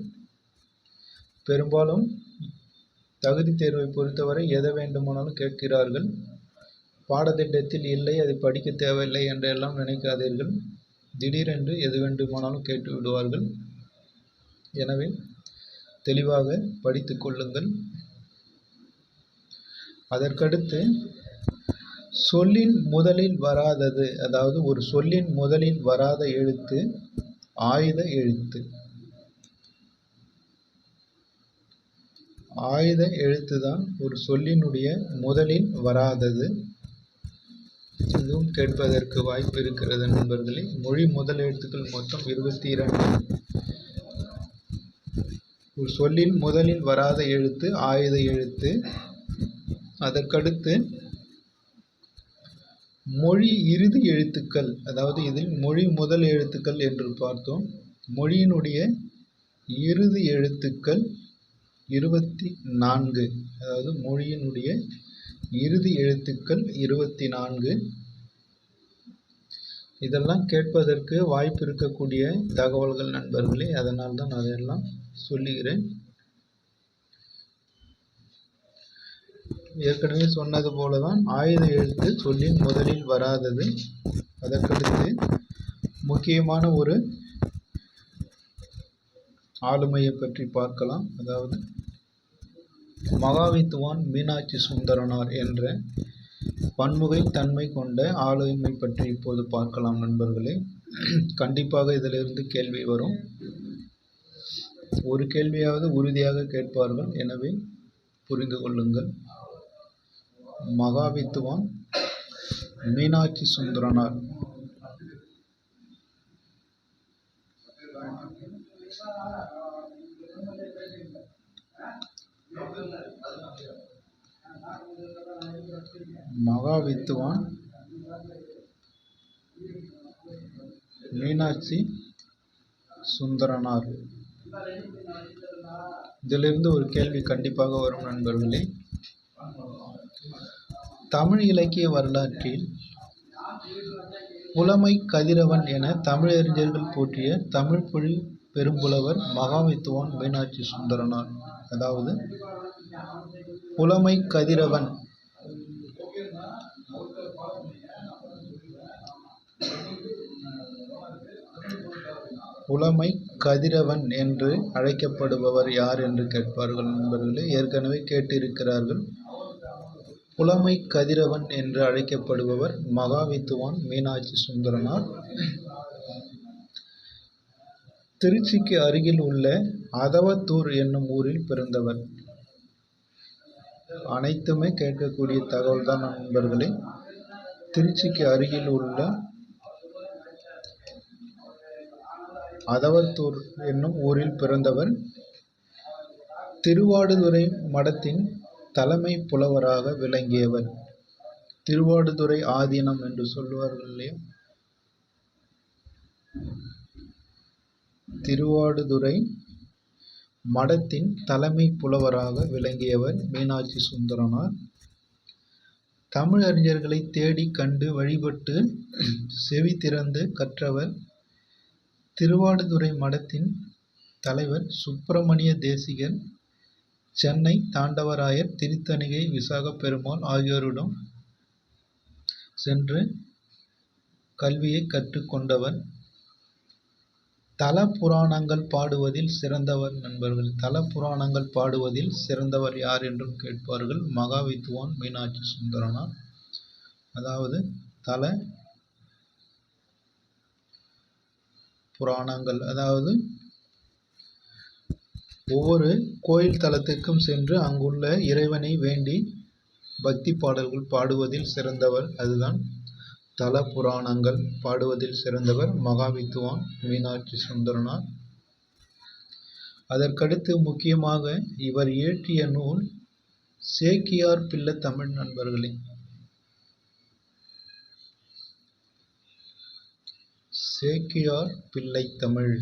பெரும்பாலும் தகுதி தேர்வை பொறுத்தவரை எதை வேண்டுமானாலும் கேட்கிறார்கள். பாடத்திட்டத்தில் இல்லை, அதை படிக்க தேவையில்லை என்றெல்லாம் நினைக்காதீர்கள். திடீரென்று எது வேண்டுமானாலும் கேட்டு விடுவார்கள். எனவே தெளிவாக படித்து கொள்ளுங்கள். அதற்கடுத்து சொல்லின் முதலில் வராதது. அதாவது ஒரு சொல்லின் முதலில் வராத எழுத்து ஆயுத எழுத்து. ஆயுத எழுத்து தான் ஒரு சொல்லினுடைய முதலில் வராதது. இதுவும் கேட்பதற்கு வாய்ப்பு இருக்கிறது நண்பர்களே. மொழி முதல் எழுத்துக்கள் மொத்தம் 22. ஒரு சொல்லில் முதலில் வராத எழுத்து ஆயுத எழுத்து. அதற்கடுத்து மொழி இறுதி எழுத்துக்கள். அதாவது இதில் மொழி முதல் எழுத்துக்கள் என்று பார்த்தோம். மொழியினுடைய இறுதி எழுத்துக்கள் 24. அதாவது மொழியினுடைய இறுதி எழுத்துக்கள் 24. இதெல்லாம் கேட்பதற்கு வாய்ப்பு இருக்கக்கூடிய தகவல்கள் நண்பர்களே. அதனால் தான் அதையெல்லாம் சொல்லுகிறேன். ஏற்கனவே சொன்னது போலதான் ஆயுத எழுத்து சொல்லின் முதலில் வராதது. அதற்கடுத்து முக்கியமான ஒரு ஆளுமையை பற்றி பார்க்கலாம். அதாவது மகாவித்துவான் மீனாட்சி சுந்தரனார் என்ற பன்முகை தன்மை கொண்ட ஆளுமை பற்றி இப்போது பார்க்கலாம் நண்பர்களே. கண்டிப்பாக இதிலிருந்து கேள்வி வரும். ஒரு கேள்வியாவது உறுதியாக கேட்பார்கள். எனவே புரிந்து கொள்ளுங்கள். மகாவித்துவான் மீனாட்சி சுந்தரனார் மகாவித்துவான் மீனாட்சி சுந்தரனார். இதிலிருந்து ஒரு கேள்வி கண்டிப்பாக வரும் நண்பர்களே. தமிழ் இலக்கிய வரலாற்றில் புலமை கதிரவன் என தமிழறிஞர்கள் போற்றிய தமிழ் மொழி பெரும்புலவர் மகாவித்துவான் மீனாட்சி சுந்தரனார். அதாவது புலமை கதிரவன் புலமை கதிரவன் என்று அழைக்கப்படுபவர் யார் என்று கேட்பார்கள் நண்பர்களே. ஏற்கனவே கேட்டிருக்கிறார்கள். புலமை கதிரவன் என்று அழைக்கப்படுபவர் மகாவித்துவான் மீனாட்சி சுந்தரனார். திருச்சிக்கு அருகில் உள்ள அதவத்தூர் என்னும் ஊரில் பிறந்தவர். அனைத்துமே கேட்கக்கூடிய தகவல் தான் நண்பர்களே. திருச்சிக்கு அருகில் உள்ள அதவத்தூர் என்னும் ஊரில் பிறந்தவர். திருவாடுதுறை மடத்தின் தலைமை புலவராக விளங்கியவர். திருவாடுதுறை ஆதீனம் என்று சொல்லுவார்கள் இல்லையா? திருவாடுதுறை மடத்தின் தலைமை புலவராக விளங்கியவர் மீனாட்சி சுந்தரனார். தமிழறிஞர்களை தேடி கண்டு வழிபட்டு செவி திறந்து கற்றவர். திருவாடுதுறை மடத்தின் தலைவர் சுப்பிரமணிய தேசிகர், சென்னை தாண்டவராயர், திருத்தணிகை விசாக பெருமாள் ஆகியோரிடம் சென்று கல்வியை கற்றுக்கொண்டவர். தல புராணங்கள் பாடுவதில் சிறந்தவர் நண்பர்கள். தல புராணங்கள் பாடுவதில் சிறந்தவர் யார் என்றும் கேட்பார்கள். மகாவித்துவான் மீனாட்சி சுந்தரனார். அதாவது தல புராணங்கள், அதாவது ஒவ்வொரு கோயில் தலத்திற்கும் சென்று அங்குள்ள இறைவனை வேண்டி பக்தி பாடல்கள் பாடுவதில் சிறந்தவர். அதுதான் தல புராணங்கள் பாடுவதில் சிறந்தவர் மகாவித்துவான் மீனாட்சி சுந்தரனார். அதற்கடுத்து முக்கியமாக இவர் இயற்றிய நூல் சேக்கியார் பிள்ளை தமிழ் நண்பர்களே. சேக்கியார் பிள்ளை தமிழ்.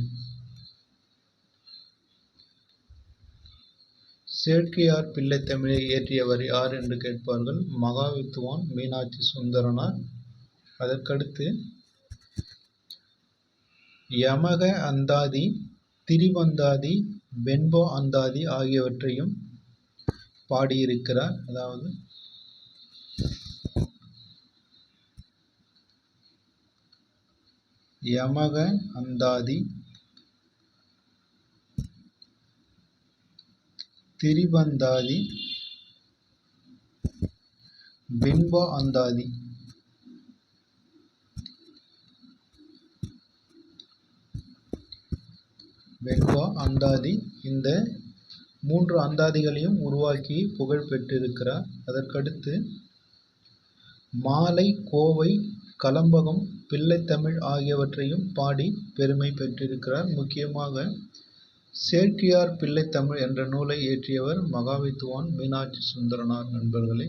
சேக்கியார் பிள்ளை தமிழை இயற்றியவர் யார் என்று கேட்பார்கள். மகாவித்துவான் மீனாட்சி சுந்தரனார். அதற்கடுத்து யமக அந்தாதி, திரிவந்தாதி, வெண்பா அந்தாதி ஆகியவற்றையும் பாடியிருக்கிறார். அதாவது யமக அந்தாதி, திரிபந்தாதி, வெண்பா அந்தாதி இந்த 3 அந்தாதிகளையும் உருவாக்கி புகழ் பெற்றிருக்கிறார். அதற்கடுத்து மாலை, கோவை, கலம்பகம், பிள்ளைத்தமிழ் ஆகியவற்றையும் பாடி பெருமை பெற்றிருக்கிறார். முக்கியமாக சேக்கியார் பிள்ளை தமிழ் என்ற நூலை இயற்றியவர் மகாவித்துவான் மீனாட்சி சுந்தரனார் நண்பர்களே.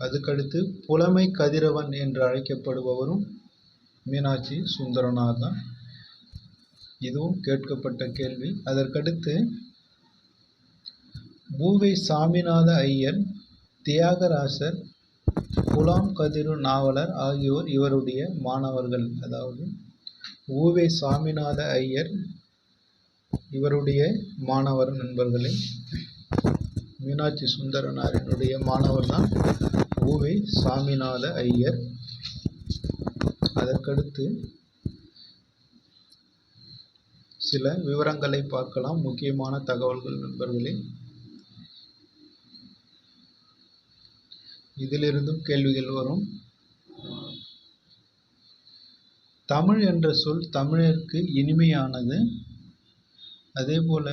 அதுக்கடுத்து புலமை கதிரவன் என்று அழைக்கப்படுபவரும் மீனாட்சி சுந்தரனார் தான். இதுவும் கேட்கப்பட்ட கேள்வி. அதற்கடுத்து பூவை சாமிநாத ஐயர், தியாகராசர், குலாம் கதிரு நாவலர் ஆகியோர் இவருடைய மாணவர்கள். அதாவது பூவை சாமிநாத ஐயர் இவருடைய மாணவர் நண்பர்களே. மீனாட்சி சுந்தரனாரினுடைய மாணவர் தான் பூவை சாமிநாத ஐயர். அதற்கடுத்து சில விவரங்களை பார்க்கலாம். முக்கியமான தகவல்கள் நண்பர்களே. இதிலிருந்தும் கேள்விகள் வரும். தமிழ் என்ற சொல் தமிழருக்கு இனிமையானது. அதேபோல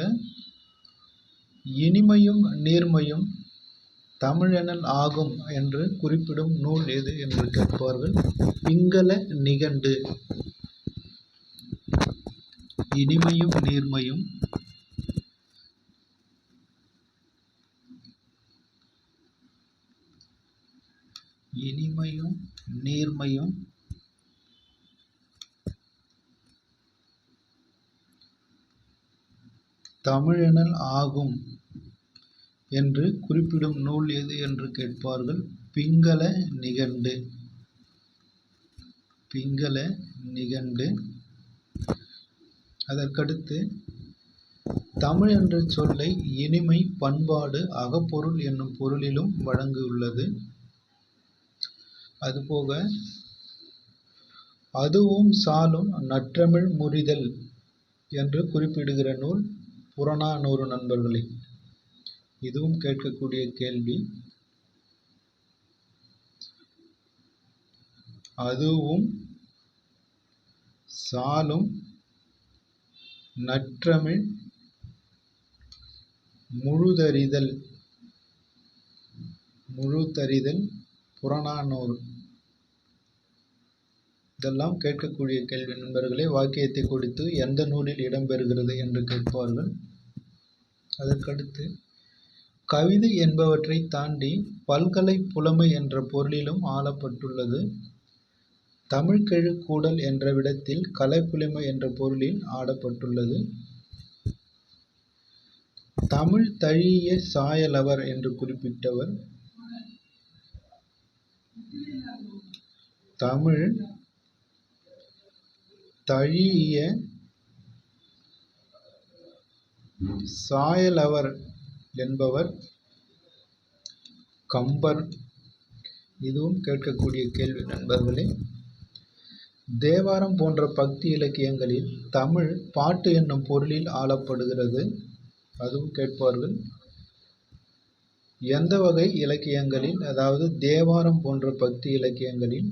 இனிமையும் நீர்மையும் தமிழெனல் ஆகும் என்று குறிப்பிடும் நூல் எது என்று கேட்பார்கள். பிங்கள நிகண்டு. இனிமையும் நீர்மையும் தமிழெனல் ஆகும் என்று குறிப்பிடும் நூல் எது என்று கேட்பார்கள். பிங்கள நிகண்டு. பிங்கள நிகண்டு. அதற்கடுத்து தமிழ் என்ற சொல்லை இனிமை, பண்பாடு, அகப்பொருள் என்னும் பொருளிலும் வழங்கியுள்ளது. அதுபோக அதுவும் சாலும் நற்றமிழ் முறிதல் என்று குறிப்பிடுகிற நூல் புறநானூறு நண்பர்களே. இதுவும் கேட்கக்கூடிய கேள்வி. அதுவும் சாலும் நற்றமிழ் முழுதறிதல் புறநானூறு. இதெல்லாம் கேட்கக்கூடிய கேள்வி நண்பர்களே. வாக்கியத்தை கொடுத்து எந்த நூலில் இடம்பெறுகிறது என்று கேட்பார்கள். அதற்கடுத்து கவிதை என்பவற்றை தாண்டி பல்கலை புலமை என்ற பொருளிலும் ஆளப்பட்டுள்ளது. தமிழ்கெழு கூடல் என்ற விடத்தில் கலைப்புலமை என்ற பொருளில் ஆடப்பட்டுள்ளது. தமிழ் தழீஇய சாயலவர் என்று குறிப்பிட்டவர். தமிழ் தழீஇய சாயலவர் என்பவர் கம்பர். இதுவும் கேட்கக்கூடிய கேள்வி நண்பர்களே. தேவாரம் போன்ற பக்தி இலக்கியங்களில் தமிழ் பாட்டு என்னும் பொருளில் ஆளப்படுகிறது. அதுவும் கேட்பார்கள். எந்த வகை இலக்கியங்களில், அதாவது தேவாரம் போன்ற பக்தி இலக்கியங்களில்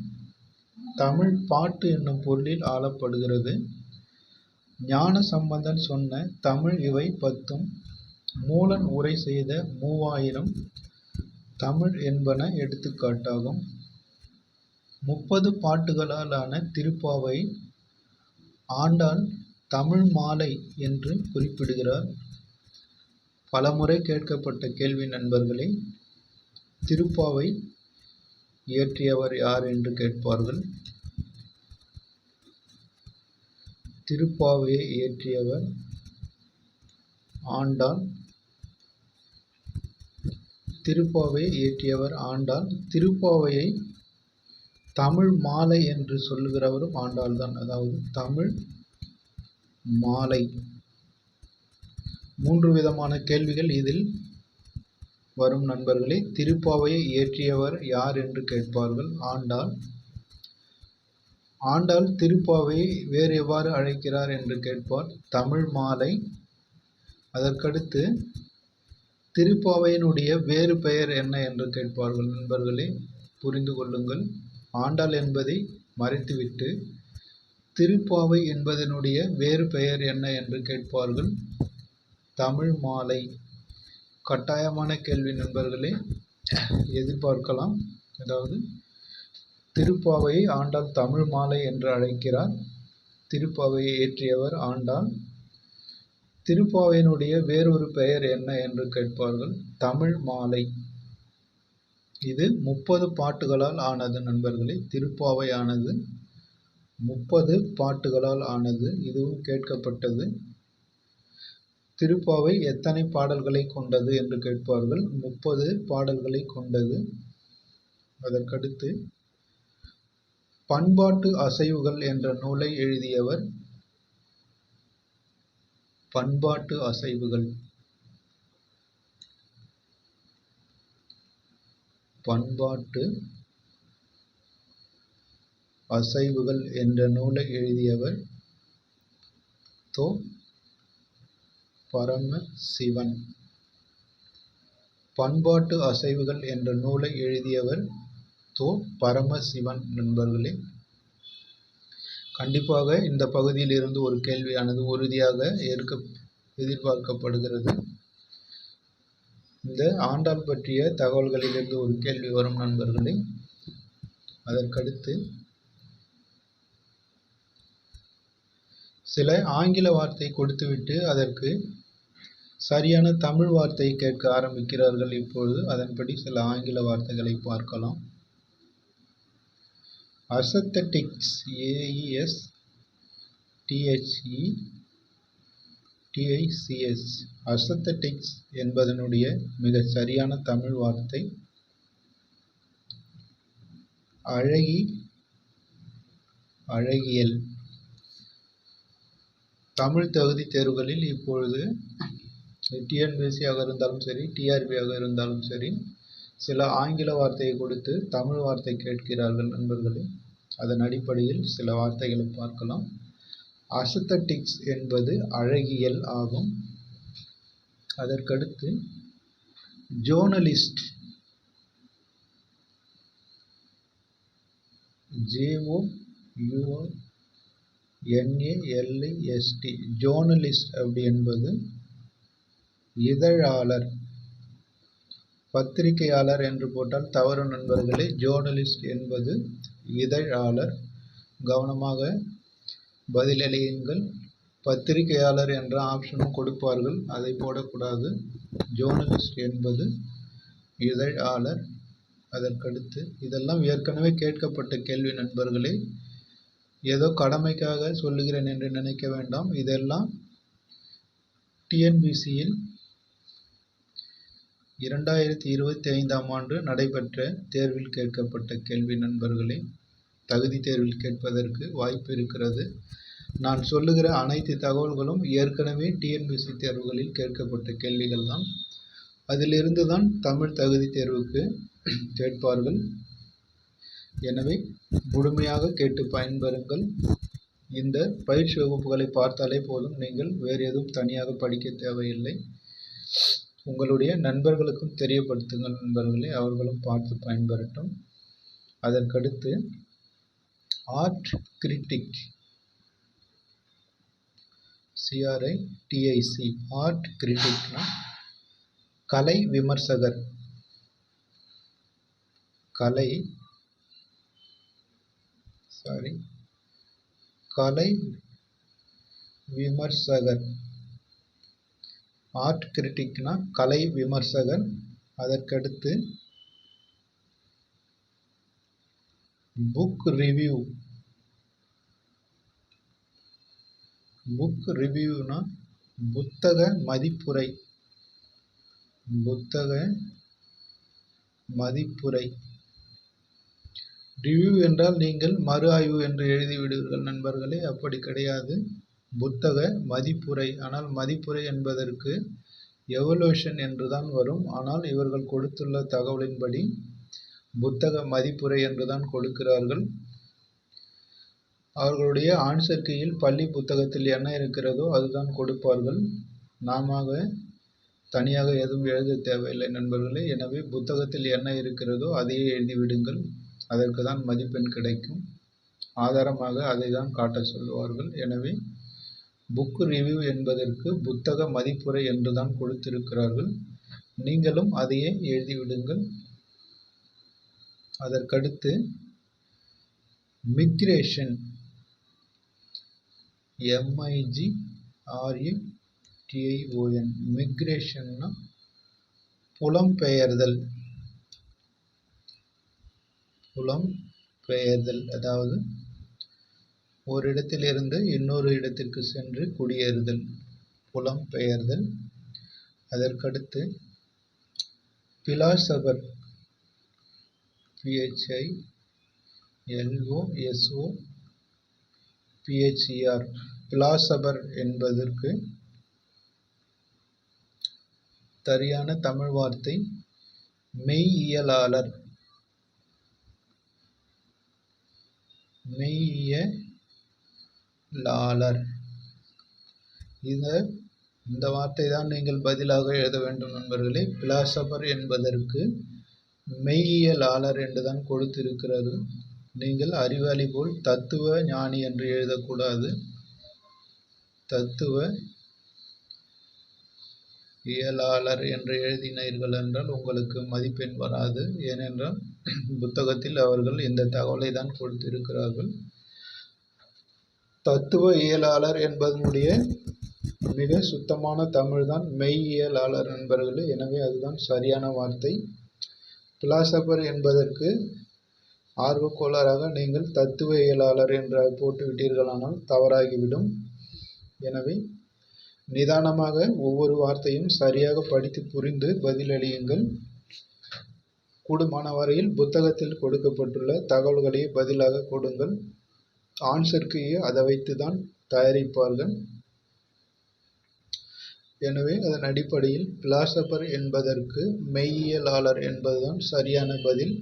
தமிழ் பாட்டு என்னும் பொருளில் ஆளப்படுகிறது? ஞான சம்பந்தன் சொன்ன தமிழ் இவை 10ம் மூலன் உரை செய்த 3000 தமிழ் என்பன எடுத்துக்காட்டாகும். 30 பாட்டுகளாலான திருப்பாவை ஆண்டாள் தமிழ் மாலை என்று குறிப்பிடுகிறார். பலமுறை கேட்கப்பட்ட கேள்வி நண்பர்களே. திருப்பாவை இயற்றியவர் யார் என்று கேட்பார்கள். திருப்பாவையை இயற்றியவர் ஆண்டாள். திருப்பாவையை தமிழ் மாலை என்று சொல்லுகிறவரும் ஆண்டாள் தான். அதாவது தமிழ் மாலை. 3 விதமான கேள்விகள் இதில் வரும் நண்பர்களே. திருப்பாவையை இயற்றியவர் யார் என்று கேட்பார்கள். ஆண்டாள் திருப்பாவையை வேறு எவ்வாறு அழைக்கிறார் என்று கேட்பார். தமிழ் மாலை. அதற்கடுத்து திருப்பாவையினுடைய வேறு பெயர் என்ன என்று கேட்பார்கள் நண்பர்களே. புரிந்து கொள்ளுங்கள். ஆண்டாள் என்பதை மறைத்துவிட்டு திருப்பாவை என்பதனுடைய வேறு பெயர் என்ன என்று கேட்பார்கள். தமிழ் மாலை. கட்டாயமான கேள்வி நண்பர்களே. எதிர்பார்க்கலாம். அதாவது திருப்பாவையை ஆண்டாள் தமிழ் மாலை என்று அழைக்கிறார். திருப்பாவையை இயற்றியவர் ஆண்டாள். திருப்பாவையினுடைய வேறொரு பெயர் என்ன என்று கேட்பார்கள். தமிழ் மாலை. இது 30 பாட்டுகளால் ஆனது நண்பர்களே. திருப்பாவையானது 30 பாட்டுகளால் ஆனது. இதுவும் கேட்கப்பட்டது. திருப்பாவை எத்தனை பாடல்களை கொண்டது என்று கேட்பார்கள். 30 பாடல்களை கொண்டது. அதற்கடுத்து பண்பாட்டு அசைவுகள் என்ற நூலை எழுதியவர். பண்பாட்டு அசைவுகள். பண்பாட்டு அசைவுகள் என்ற நூலை எழுதியவர் தொ. பரமசிவன். பண்பாட்டு அசைவுகள் என்ற நூலை எழுதியவர் தோ. பரமசிவன். நண்பர்களே, கண்டிப்பாக இந்த பகுதியில் இருந்து ஒரு கேள்வியானது உறுதியாக எதிர்பார்க்கப்படுகிறது. இந்த ஆண்டாள் பற்றிய தகவல்களிலிருந்து ஒரு கேள்வி வரும் நண்பர்களே. அதற்கடுத்து சில ஆங்கில வார்த்தை கொடுத்துவிட்டு அதற்கு சரியான தமிழ் வார்த்தையை கேட்க ஆரம்பிக்கிறார்கள். இப்பொழுது அதன்படி சில ஆங்கில வார்த்தைகளை பார்க்கலாம். அசத்தட்டிக்ஸ், AESTHETICS, அசத்தட்டிக்ஸ் என்பதனுடைய மிக சரியான தமிழ் வார்த்தை அழகியல். தமிழ் தகுதி தேர்வுகளில் இப்பொழுது டிஎன்பிஎஸ்சியாக இருந்தாலும் சரி, டிஆர்பியாக இருந்தாலும் சரி, சில ஆங்கில வார்த்தையை கொடுத்து தமிழ் வார்த்தை கேட்கிறார்கள் நண்பர்களே. அதன் அடிப்படையில் சில வார்த்தைகளை பார்க்கலாம். அசத்தட்டிக்ஸ் என்பது அழகியல் ஆகும். அதற்கடுத்து ஜோர்னலிஸ்ட், JOURNALIST, ஜோர்னலிஸ்ட் அப்படி என்பது இதழாளர். பத்திரிகையாளர் என்று போட்டால் தவறு நண்பர்களே. ஜோர்னலிஸ்ட் என்பது இதழாளர். கவனமாக பதிலளியுங்கள். பத்திரிகையாளர் என்ற ஆப்ஷனும் கொடுப்பார்கள், அதை போடக்கூடாது. ஜோர்னலிஸ்ட் என்பது இதழாளர். அதற்கடுத்து இதெல்லாம் ஏற்கனவே கேட்கப்பட்ட கேள்வி நண்பர்களே. ஏதோ கடமைக்காக சொல்லுகிறேன் என்று நினைக்க வேண்டாம். இதெல்லாம் டிஎன்பிசியில் 2025ஆம் ஆண்டு நடைபெற்ற தேர்வில் கேட்கப்பட்ட கேள்வி நண்பர்களே. தகுதி தேர்வில் கேட்பதற்கு வாய்ப்பு இருக்கிறது. நான் சொல்லுகிற அனைத்து தகவல்களும் ஏற்கனவே டிஎன்பிசி தேர்வுகளில் கேட்கப்பட்ட கேள்விகள் தான். அதிலிருந்து தான் தமிழ் தகுதி தேர்வுக்கு கேட்பார்கள். எனவே முழுமையாக கேட்டு பயன்பெறுங்கள். இந்த பயிற்சி வகுப்புகளை பார்த்தாலே போதும், நீங்கள் வேறு எதுவும் தனியாக படிக்க தேவையில்லை. உங்களுடைய நண்பர்களுக்கும் தெரியப்படுத்துங்கள் நண்பர்களே, அவர்களும் பார்த்து பயன்பெறட்டும். அதற்கடுத்து ஆர்ட் கிரிட்டிக், CRITIC, ஆர்ட் கிரிட்டிக்னா கலை விமர்சகர். கலை விமர்சகர். ஆர்ட் கிரிட்டிக்னா கலை விமர்சகர். அதற்கடுத்து புக் ரிவ்யூ. புக் ரிவ்யூனா புத்தக மதிப்புரை. ரிவ்யூ என்றால் நீங்கள் மறு ஆய்வு என்று எழுதிவிடுவீர்கள் நண்பர்களே. அப்படி கிடையாது, புத்தக மதிப்புரை. ஆனால் மதிப்புரை என்பதற்கு எவல்யூஷன் என்றுதான் வரும். ஆனால் இவர்கள் கொடுத்துள்ள தகவலின்படி புத்தக மதிப்புரை என்றுதான் கொடுக்கிறார்கள். அவர்களுடைய ஆன்சர் கீயில் பள்ளி புத்தகத்தில் என்ன இருக்கிறதோ அதுதான் கொடுப்பார்கள். நாம தனியாக எதுவும் எழுத தேவையில்லை நண்பர்களே. எனவே புத்தகத்தில் என்ன இருக்கிறதோ அதையே எழுதிவிடுங்கள். அதற்கு தான் மதிப்பெண் கிடைக்கும். ஆதாரமாக அதை தான் காட்ட சொல்லுவார்கள். எனவே புக் ரிவ்யூ என்பதற்கு புத்தக மதிப்புரை என்றுதான் கொடுத்திருக்கிறார்கள். நீங்களும் அதையே எழுதிவிடுங்கள். அதற்கடுத்து மிக்ரேஷன், MIGRATION, மிக்ரேஷன்னா புலம்பெயர்தல். அதாவது ஒரு இடத்திலிருந்து இன்னொரு இடத்திற்கு சென்று குடியேறுதல், புலம்பெயர்தல். அதற்கடுத்து பிலாசபர், PHILOSOPHER, பிலாசபர் என்பதற்கு சரியான தமிழ் வார்த்தை மெய்யியலாளர். இந்த இந்த வார்த்தை தான் நீங்கள் பதிலாக எழுத வேண்டும் நண்பர்களே. பிலாசபர் என்பதற்கு மெய்யியலாளர் என்றுதான் கொடுத்திருக்கிறது. நீங்கள் அறிவாளி போல் தத்துவ ஞானி என்று எழுதக்கூடாது. தத்துவ இயலாளர் என்று எழுதினீர்கள் என்றால் உங்களுக்கு மதிப்பெண் வராது. ஏனென்றால் புத்தகத்தில் அவர்கள் இந்த தகவலை தான் கொடுத்திருக்கிறார்கள். தத்துவ இயலாளர் என்பதனுடைய மிக சுத்தமான தமிழ் தான் மெய்யியலாளர் நண்பர்களே. எனவே அதுதான் சரியான வார்த்தை. பிலாசபர் என்பதற்கு ஆர்வக்கோளாறாக நீங்கள் தத்துவ இயலாளர் என்று போட்டுவிட்டீர்களானால் தவறாகிவிடும். எனவே நிதானமாக ஒவ்வொரு வார்த்தையும் சரியாக படித்து புரிந்து பதிலளியுங்கள். கூடுமான வரையில் புத்தகத்தில் கொடுக்கப்பட்டுள்ள தகவல்களை பதிலாக கொடுங்கள். ஆன்சர் கீயை அதை வைத்து தான் தயாரிப்பார்கள். எனவே அதன் அடிப்படையில் பிலாசபர் என்பதற்கு மெய்யியலாளர் என்பதுதான் சரியான பதில்.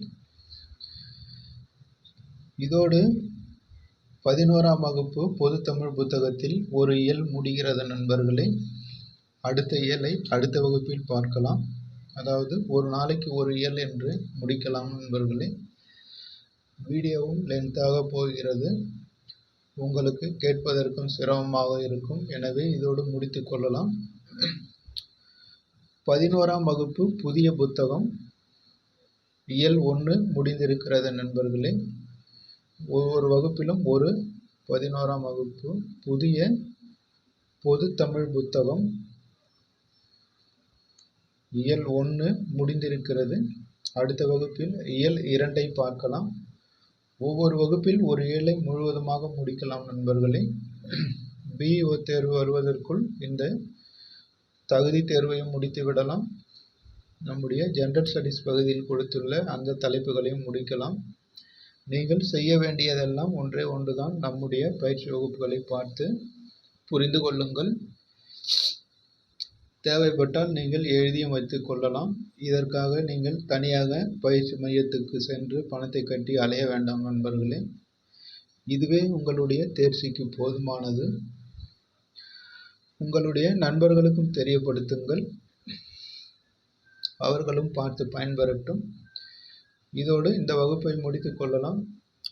இதோடு 11ஆம் வகுப்பு பொதுத்தமிழ் புத்தகத்தில் ஒரு இயல் முடிகிறது நண்பர்களே. அடுத்த இயலை அடுத்த வகுப்பில் பார்க்கலாம். அதாவது ஒரு நாளைக்கு ஒரு இயல் என்று முடிக்கலாம் நண்பர்களே. வீடியோவும் லென்த்தாக போகிறது, உங்களுக்கு கேட்பதற்கும் சிரமமாக இருக்கும். எனவே இதோடு முடித்து கொள்ளலாம். 11ஆம் வகுப்பு புதிய புத்தகம் இயல் 1 முடிந்திருக்கிறது நண்பர்களே. ஒவ்வொரு வகுப்பிலும் ஒரு 11ஆம் வகுப்பு புதிய பொதுத்தமிழ் புத்தகம் இயல் 1 முடிந்திருக்கிறது. அடுத்த வகுப்பில் இயல் 2ஐ பார்க்கலாம். ஒவ்வொரு வகுப்பில் ஒரு இயலை முழுவதுமாக முடிக்கலாம் நண்பர்களே. பிஇஓ தேர்வு வருவதற்குள் இந்த தகுதி தேர்வையும் முடித்து விடலாம். நம்முடைய ஜெனரல் ஸ்டடீஸ் பகுதியில் கொடுத்துள்ள அந்த தலைப்புகளையும் முடிக்கலாம். நீங்கள் செய்ய வேண்டியதெல்லாம் ஒன்றே ஒன்றுதான். நம்முடைய பயிற்சி வகுப்புகளை பார்த்து புரிந்து கொள்ளுங்கள். தேவைப்பட்டால் நீங்கள் எழுதியும் வைத்துக் கொள்ளலாம். இதற்காக நீங்கள் தனியாக பயிற்சி மையத்துக்கு சென்று பணத்தை கட்டி அலைய வேண்டாம் நண்பர்களே. இதுவே உங்களுடைய தேர்ச்சிக்கு போதுமானது. உங்களுடைய நண்பர்களுக்கும் தெரியப்படுத்துங்கள், அவர்களும் பார்த்து பயன்பெறட்டும். இதோடு இந்த வகுப்பை முடித்து கொள்ளலாம்.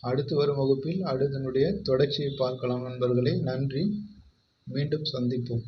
அடுத்து வரும் வகுப்பில் அதனுடைய தொடர்ச்சியை பார்க்கலாம் நண்பர்களே. நன்றி. மீண்டும் சந்திப்போம்.